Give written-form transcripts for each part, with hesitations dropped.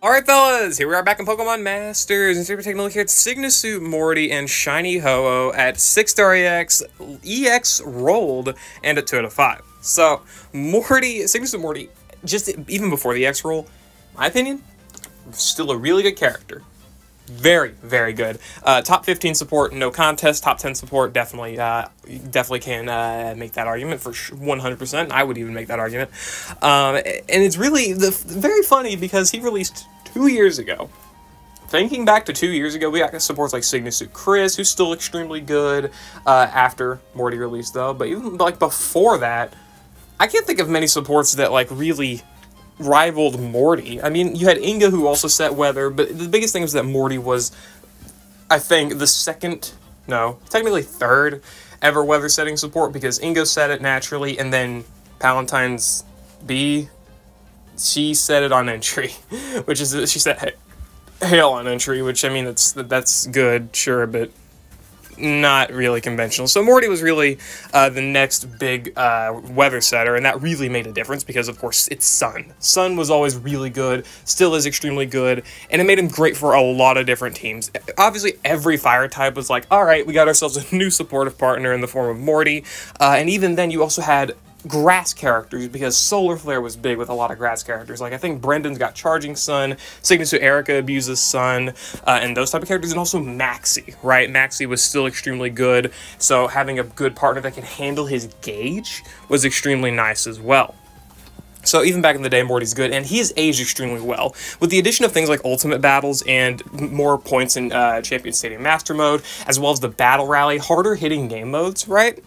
Alright fellas, here we are back in Pokemon Masters, and today we're taking a look here at Signasuit Morty and Shiny Ho-Oh at 6-star EX rolled, and at 2 out of 5. So, Signasuit Morty, just even before the EX roll, in my opinion, still a really good character. Very, very good. Top 15 support, no contest. Top 10 support, definitely can make that argument for 100%. I would even make that argument. And it's really very funny because he released 2 years ago. Thinking back to 2 years ago, we got supports like Signasuit Chris, who's still extremely good after Morty released, though. But even like before that, I can't think of many supports that like really rivaled Morty. I mean, you had Inga, who also set weather, but the biggest thing was that Morty was, I think, technically third ever weather setting support, because Inga set it naturally, and then Palatine's B, she set it on entry, which is, she set hail on entry, which, I mean, that's good, sure, but not really conventional. So Morty was really the next big weather setter, and that really made a difference because, of course, it's Sun. Sun was always really good, still is extremely good, and it made him great for a lot of different teams. Obviously, every fire type was like, alright, we got ourselves a new supportive partner in the form of Morty, and even then you also had grass characters, because Solar Flare was big with a lot of grass characters. Like, I think Brendan's got Charging Sun, Signasuit Erica abuses Sun, and those type of characters, and also Maxie, right? Maxie was still extremely good, so having a good partner that can handle his gauge was extremely nice as well. So even back in the day, Morty's good, and he has aged extremely well. With the addition of things like Ultimate Battles and more points in Champion Stadium Master Mode, as well as the Battle Rally, harder hitting game modes, right?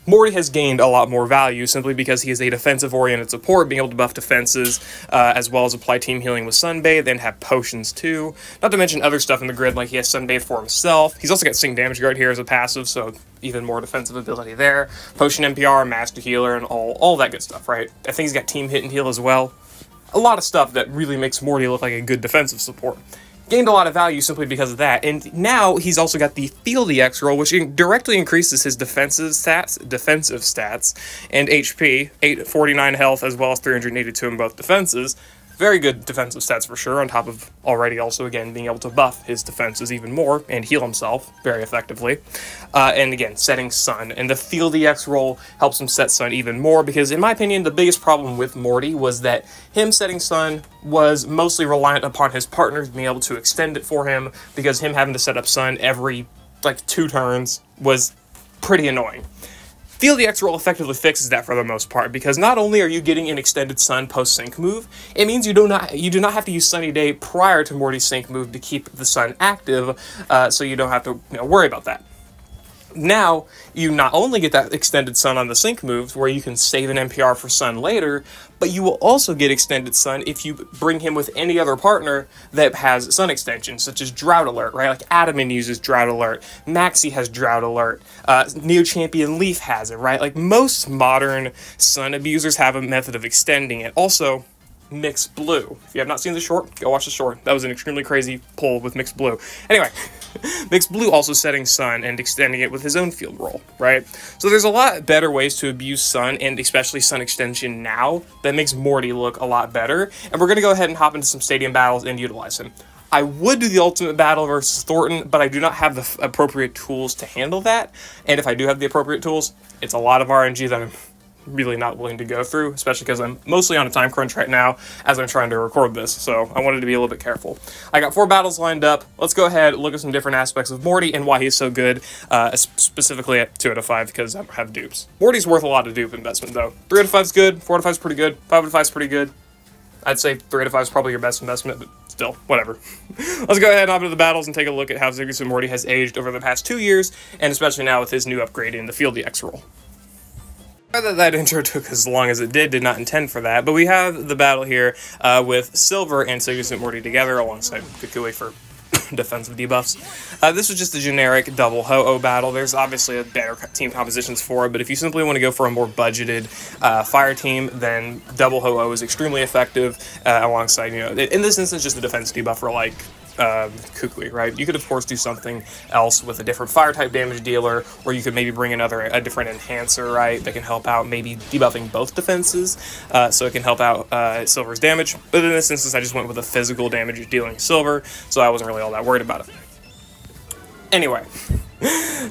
Morty has gained a lot more value simply because he is a defensive-oriented support, being able to buff defenses, as well as apply team healing with Sunbathe, and have potions too. Not to mention other stuff in the grid, like he has Sunbathe for himself. He's also got Sync Damage Guard here as a passive, so even more defensive ability there. Potion NPR, Master Healer, and all that good stuff, right? I think he's got Team Hit and Heal as well. A lot of stuff that really makes Morty look like a good defensive support. Gained a lot of value simply because of that, and now he's also got the Field EX roll, which directly increases his defensive stats, and HP, 849 health, as well as 382 in both defenses. Very good defensive stats for sure, on top of already also, again, being able to buff his defenses even more and heal himself very effectively. And again, setting Sun. And the Field EX roll helps him set Sun even more, because in my opinion, the biggest problem with Morty was that him setting Sun was mostly reliant upon his partners being able to extend it for him, because him having to set up Sun every, like, 2 turns was pretty annoying. Field EX roll effectively fixes that for the most part, because not only are you getting an extended Sun post-sync move, it means you do not have to use Sunny Day prior to Morty's sync move to keep the Sun active, so you don't have to worry about that. Now, you not only get that extended Sun on the sync moves, where you can save an NPR for Sun later, but you will also get extended Sun if you bring him with any other partner that has Sun extensions, such as Drought Alert, right? Like Adaman uses Drought Alert, Maxie has Drought Alert, Neo Champion Leaf has it, right? Like, most modern Sun abusers have a method of extending it. Also, Mixed Blue. If you have not seen the short, go watch the short. That was an extremely crazy pull with Mixed Blue. Anyway, Mixed Blue also setting Sun and extending it with his own field roll, right? So there's a lot better ways to abuse Sun, and especially Sun extension now, that makes Morty look a lot better. And we're going to go ahead and hop into some stadium battles and utilize him. I would do the Ultimate Battle versus Thornton, but I do not have the appropriate tools to handle that. And if I do have the appropriate tools, it's a lot of RNG that I'm really not willing to go through, especially because I'm mostly on a time crunch right now as I'm trying to record this, so I wanted to be a little bit careful. I got 4 battles lined up. Let's go ahead and look at some different aspects of Morty and why he's so good, specifically at 2 out of 5, because I have dupes. Morty's worth a lot of dupe investment, though. 3 out of 5 is good, 4 out of 5 is pretty good, 5 out of 5 is pretty good. I'd say 3 out of 5 is probably your best investment, but still, whatever. Let's go ahead and hop into the battles and take a look at how Signasuit Morty has aged over the past 2 years, and especially now with his new upgrade in the Field EX roll. That intro took as long as it did not intend for that, but we have the battle here with Silver and Signasuit Morty together alongside Kukui for defensive debuffs. This was just a generic double Ho-Oh battle. There's obviously a better team compositions for it, but if you simply want to go for a more budgeted fire team, then double Ho-Oh is extremely effective alongside, in this instance, just a defense debuff for like Kukui, right? You could, of course, do something else with a different fire-type damage dealer, or you could maybe bring a different enhancer, right, that can help out maybe debuffing both defenses, so it can help out Silver's damage. But in this instance, I just went with a physical damage dealing Silver, so I wasn't really all that worried about it. Anyway,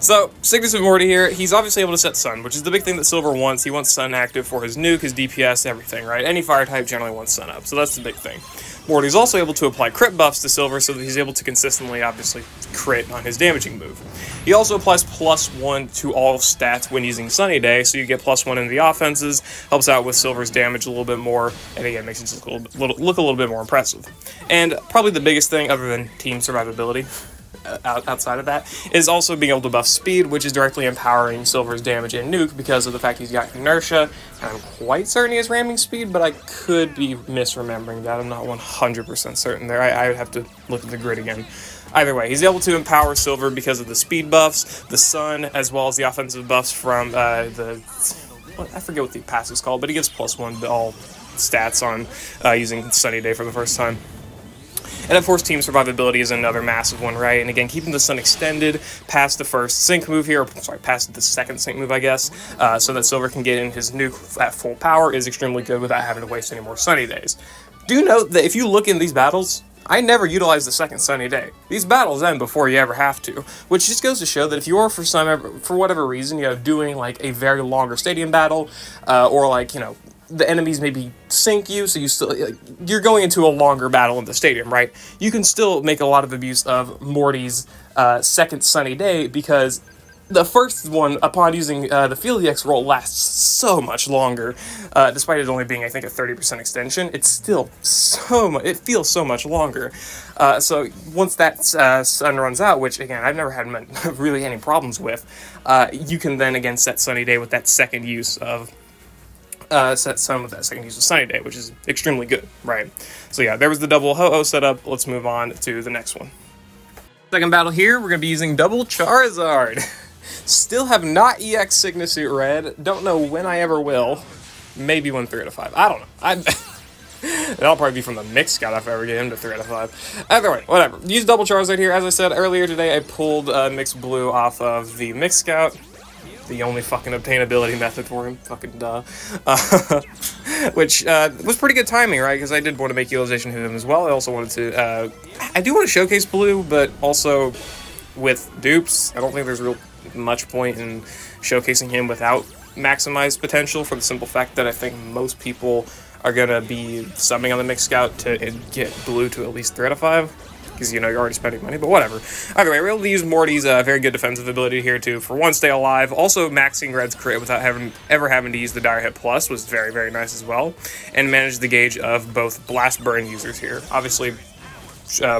so Cygnus of Morty here, he's obviously able to set Sun, which is the big thing that Silver wants. He wants Sun active for his nuke, his DPS, everything, right? Any fire type generally wants Sun up, so that's the big thing. Morty's also able to apply crit buffs to Silver so that he's able to consistently, obviously, crit on his damaging move. He also applies +1 to all stats when using Sunny Day, so you get +1 in the offenses, helps out with Silver's damage a little bit more, and again, makes it look a little bit more impressive. And probably the biggest thing, other than team survivability, outside of that, is also being able to buff speed, which is directly empowering Silver's damage and nuke because of the fact he's got inertia. And I'm quite certain he has ramming speed, but I could be misremembering that. I'm not 100% certain there. I would have to look at the grid again. Either way, he's able to empower Silver because of the speed buffs, the Sun, as well as the offensive buffs from I forget what the passive is called, but he gives +1 to all stats on using Sunny Day for the first time. And of course, team survivability is another massive one, right? And again, keeping the Sun extended past the first sync move here, or sorry, past the second sync move, I guess, so that Silver can get in his nuke at full power is extremely good without having to waste any more Sunny Days. Do note that if you look in these battles, I never utilize the second Sunny Day. These battles end before you ever have to, which just goes to show that if you are, for whatever reason, you know, doing like a very longer stadium battle, or like, you know, the enemies maybe sink you, so you're going into a longer battle in the stadium, right? You can still make a lot of abuse of Morty's second Sunny Day, because the first one, upon using the Field EX roll, lasts so much longer. Despite it only being, I think, a 30% extension, it's still it feels so much longer. So once that Sun runs out, which, again, I've never had really any problems with, you can then, again, set Sunny Day with that second use of set Sun with that second use of Sunny Day, which is extremely good, right? So yeah, there was the double Ho-Oh setup. Let's move on to the next one. Second battle here, we're going to be using double Charizard. Still have not EX Cygnus Suit Red. Don't know when I ever will. Maybe when 3 out of 5. I don't know. That'll probably be from the Mix Scout if I ever get him to 3 out of 5. Either way, whatever. Use double Charizard here. As I said earlier today, I pulled Mixed Blue off of the Mix Scout. The only fucking obtainability method for him. Fucking duh. Which was pretty good timing, right? Because I did want to make utilization of him as well. I also wanted to... I do want to showcase Blue, but also with dupes, I don't think there's real much point in showcasing him without maximized potential, for the simple fact that I think most people are going to be subbing on the Mix Scout to get Blue to at least 3 out of 5. Because, you know, you're already spending money, but whatever. Either way, we're able to use Morty's very good defensive ability here to, for one, stay alive. Also, maxing Red's crit without ever having to use the Dire Hit Plus was very, very nice as well. And manage the gauge of both Blast Burn users here. Obviously,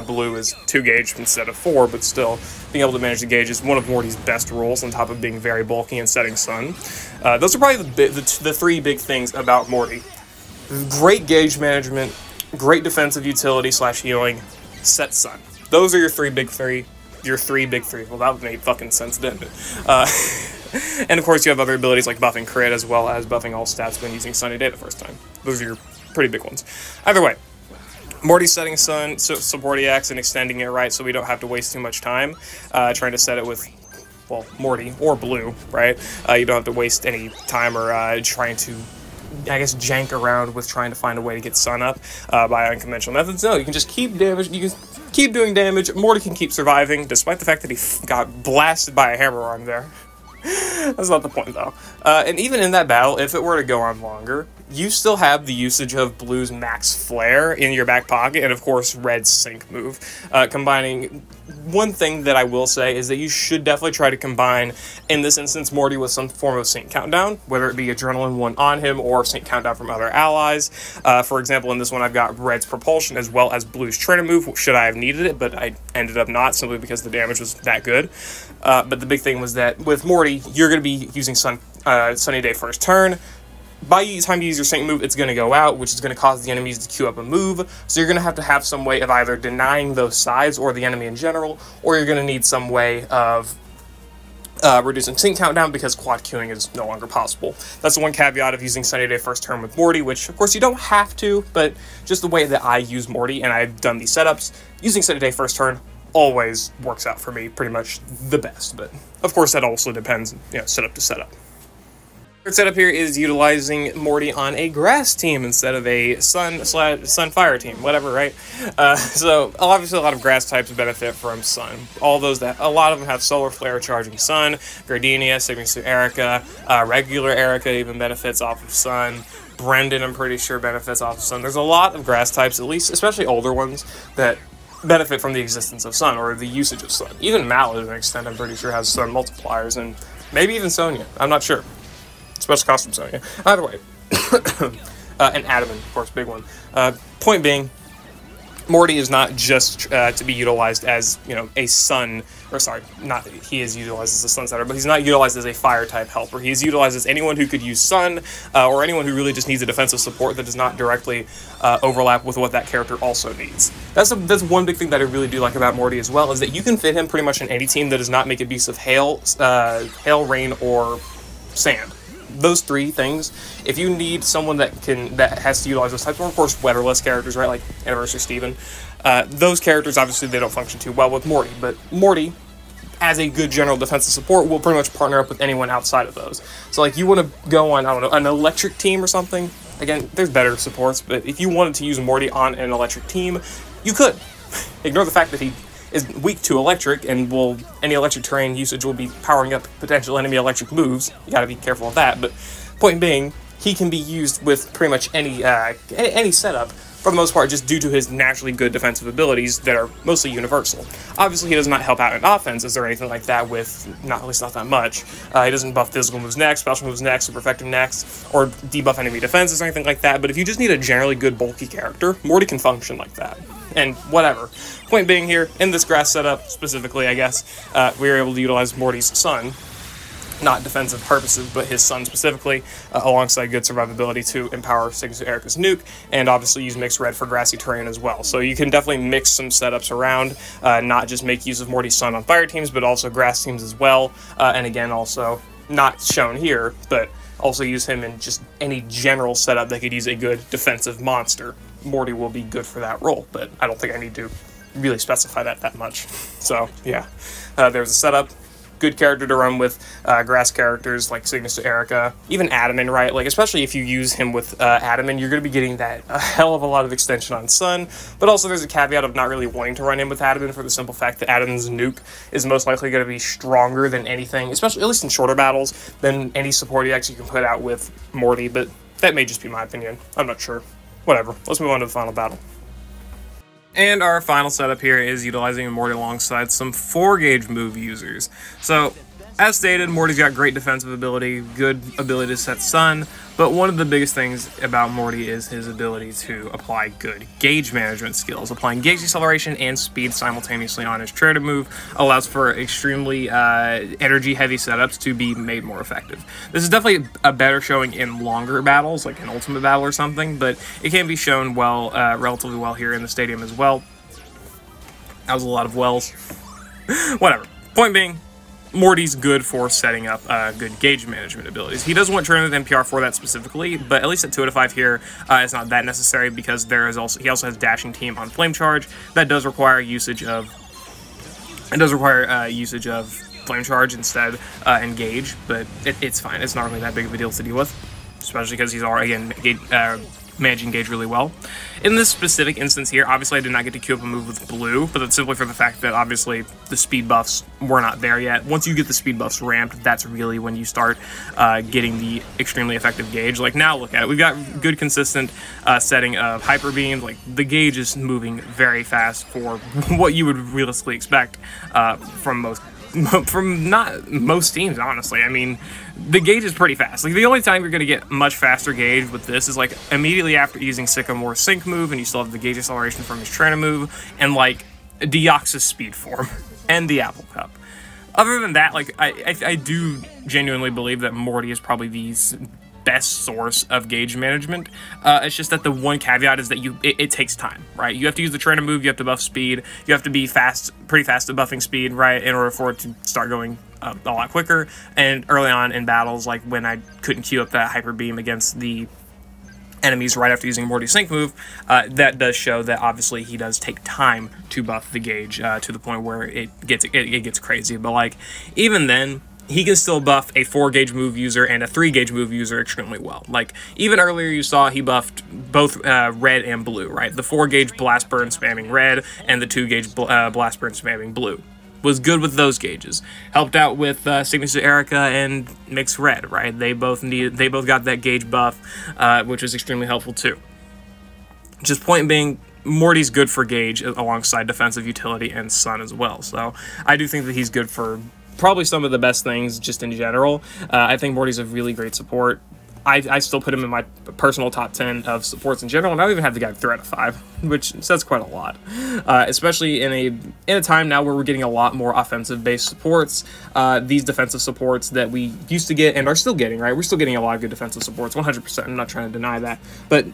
Blue is 2 gauge instead of 4, but still, being able to manage the gauge is one of Morty's best roles, on top of being very bulky and setting Sun. Those are probably the 3 big things about Morty. Great gauge management, great defensive utility / healing, set Sun. Those are your 3 big 3. Your 3 big 3. Well, that made fucking sense, didn't it? And of course, you have other abilities like buffing crit, as well as buffing all stats when using Sunny Day the first time. Those are your pretty big ones. Either way, Morty's setting Sun, support EX, and extending it right, so we don't have to waste too much time trying to set it with, well, Morty or Blue, right? You don't have to waste any time or trying to, I guess, jank around with trying to find a way to get Sun up by unconventional methods. No, you can just keep damage. You can keep doing damage. Morty can keep surviving, despite the fact that he got blasted by a hammer arm there. That's not the point, though. And even in that battle, if it were to go on longer, you still have the usage of Blue's Max Flare in your back pocket, and of course, Red's Sync move. Combining, one thing that I will say is that you should definitely try to combine, in this instance, Morty with some form of Sync Countdown, whether it be Adrenaline 1 on him or Sync Countdown from other allies. For example, in this one, I've got Red's Propulsion as well as Blue's Trainer move, should I have needed it, but I ended up not, simply because the damage was that good. But the big thing was that with Morty, you're going to be using Sunny Day first turn. By the time you use your Sync move, it's going to go out, which is going to cause the enemies to queue up a move. So you're going to have some way of either denying those sides or the enemy in general, or you're going to need some way of reducing sync countdown because quad queuing is no longer possible. That's the one caveat of using Sunny Day First Turn with Morty, which of course you don't have to, but just the way that I use Morty and I've done these setups, using Sunny Day First Turn always works out for me pretty much the best. But of course that also depends, setup to setup. Third setup here is utilizing Morty on a grass team instead of a sun fire team, whatever, right? So obviously a lot of grass types benefit from sun. A lot of them have solar flare charging sun, Gardenia, Signature Erica, regular Erica even benefits off of sun. Brendan, I'm pretty sure, benefits off of sun. There's a lot of grass types, at least, especially older ones, that benefit from the existence of sun or the usage of sun. Even Mal, to an extent, I'm pretty sure has sun multipliers, and maybe even Sonya. I'm not sure. Special costume Sonya. Either way. And Adamant, of course, big one. Point being, Morty is not just to be utilized as, a sun, or sorry, not that he is utilized as a sun setter, but he's not utilized as a fire type helper. He is utilized as anyone who could use sun, or anyone who really just needs a defensive support that does not directly overlap with what that character also needs. That's one big thing that I really do like about Morty as well, is that you can fit him pretty much in any team that does not make a use of hail, rain, or sand. Those three things, if you need someone that has to utilize those types, or of course weatherless characters, right, like Anniversary Steven, those characters obviously they don't function too well with Morty, but Morty, as a good general defensive support, will pretty much partner up with anyone outside of those. So like you want to go on, I don't know, an electric team or something, again, there's better supports, but if you wanted to use Morty on an electric team, you could. Ignore the fact that he is weak to electric, and any electric terrain usage will be powering up potential enemy electric moves. You gotta be careful of that, but point being, he can be used with pretty much any setup, for the most part, just due to his naturally good defensive abilities that are mostly universal. Obviously, he does not help out in offenses or anything like that with, at least not that much. He doesn't buff physical moves next, special moves next, super effective next, or debuff enemy defenses or anything like that, but if you just need a generally good bulky character, Morty can function like that. And whatever. Point being here, in this grass setup specifically, I guess, we were able to utilize Morty's sun, not defensive purposes, but his sun specifically, alongside good survivability to empower Signature Erica's nuke, and obviously use Mixed Red for grassy terrain as well. So you can definitely mix some setups around, not just make use of Morty's sun on fire teams, but also grass teams as well, and again, also, not shown here, but also use him in just any general setup that could use a good defensive monster. Morty will be good for that role, but I don't think I need to really specify that much. So, yeah. There's a setup. Good character to run with grass characters like Signature Erica, even Adamant, right? Like, especially if you use him with Adamant, you're going to be getting a hell of a lot of extension on Sun, but also there's a caveat of not really wanting to run in with Adamant for the simple fact that Adamant's nuke is most likely going to be stronger than anything, especially at least in shorter battles, than any support EX you can put out with Morty, but that may just be my opinion. I'm not sure. Whatever. Let's move on to the final battle. And our final setup here is utilizing Morty alongside some 4-gauge move users. So, as stated, Morty's got great defensive ability, good ability to set sun, but one of the biggest things about Morty is his ability to apply good gauge management skills. Applying gauge deceleration and speed simultaneously on his trigger move allows for extremely energy-heavy setups to be made more effective. This is definitely a better showing in longer battles, like an ultimate battle or something, but it can be shown well, relatively well here in the stadium as well. That was a lot of wells. Whatever. Point being, Morty's good for setting up good gauge management abilities. He does want to turn with NPR for that specifically, but at least at 2 out of 5 here, it's not that necessary because he also has dashing team on flame charge. That does require usage of flame charge instead and gauge, but it's fine. It's not really that big of a deal to deal with, especially because he's already managing gauge really well. In this specific instance here, obviously I did not get to queue up a move with blue, but that's simply for the fact that obviously the speed buffs were not there yet. Once you get the speed buffs ramped, that's really when you start getting the extremely effective gauge. Like now, look at it. We've got good consistent setting of hyper beams. Like the gauge is moving very fast for what you would realistically expect from not most teams, honestly. I mean, the gauge is pretty fast. Like, the only time you're going to get much faster gauge with this is, like, immediately after using Sycamore's sync move, and you still have the gauge acceleration from his Trina move, and, like, Deoxys speed form, and the Apple Cup. Other than that, like, I do genuinely believe that Morty is probably the best source of gauge management. It's just that the one caveat is that it takes time, right? You have to use the trainer move, you have to buff speed, you have to be pretty fast at buffing speed, right, in order for it to start going a lot quicker. And early on in battles, like when I couldn't queue up that hyper beam against the enemies right after using Morty's sync move, that does show that obviously he does take time to buff the gauge to the point where it gets crazy. But like even then, he can still buff a 4-gauge move user and a 3-gauge move user extremely well. Like even earlier you saw he buffed both red and blue, right? The 4-gauge blast burn spamming red and the 2-gauge blast burn spamming blue was good with those gauges. Helped out with Signature Erica and Mix Red, right? They both got that gauge buff, which is extremely helpful too. Just point being, Morty's good for gauge alongside defensive utility and Sun as well. So I do think that he's good for probably some of the best things just in general. I think Morty's a really great support. I still put him in my personal top 10 of supports in general, and I don't even have the guy 3 out of 5, which says quite a lot. Especially in a time now where we're getting a lot more offensive-based supports. These defensive supports that we used to get and are still getting, right? We're still getting a lot of good defensive supports, 100%. I'm not trying to deny that, but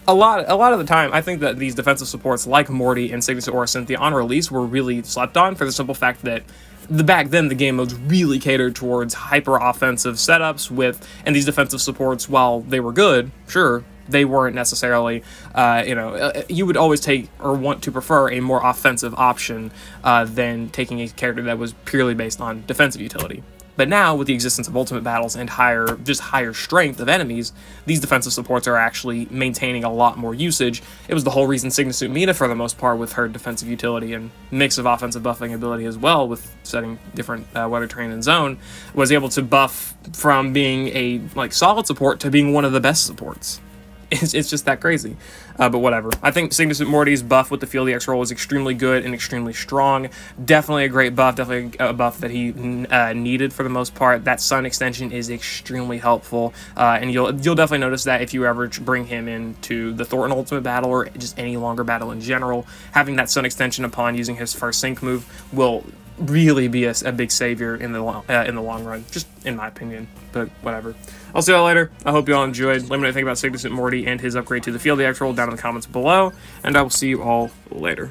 a lot of the time, I think that these defensive supports like Morty and Signature Aura Cynthia on release were really slept on for the simple fact that back then the game modes really catered towards hyper offensive setups and these defensive supports, while they were good, sure, they weren't necessarily, you would always take or want to prefer a more offensive option than taking a character that was purely based on defensive utility. But now, with the existence of ultimate battles and higher strength of enemies, these defensive supports are actually maintaining a lot more usage. It was the whole reason Signature Mina, for the most part, with her defensive utility and mix of offensive buffing ability as well, with setting different weather terrain and zone, was able to buff from being a solid support to being one of the best supports. It's just that crazy. But whatever. I think Signature Morty's buff with the Field EX roll is extremely good and extremely strong. Definitely a great buff. Definitely a buff that he needed for the most part. That Sun extension is extremely helpful. And you'll definitely notice that if you ever bring him into the Thornton Ultimate Battle or just any longer battle in general, having that Sun extension upon using his first sync move will really be a big savior in the long run, just in my opinion. But whatever. I'll see y'all later. I hope you all enjoyed. Let me know what you think about Signature Morty and his upgrade to the Field EX roll down in the comments below, and I will see you all later.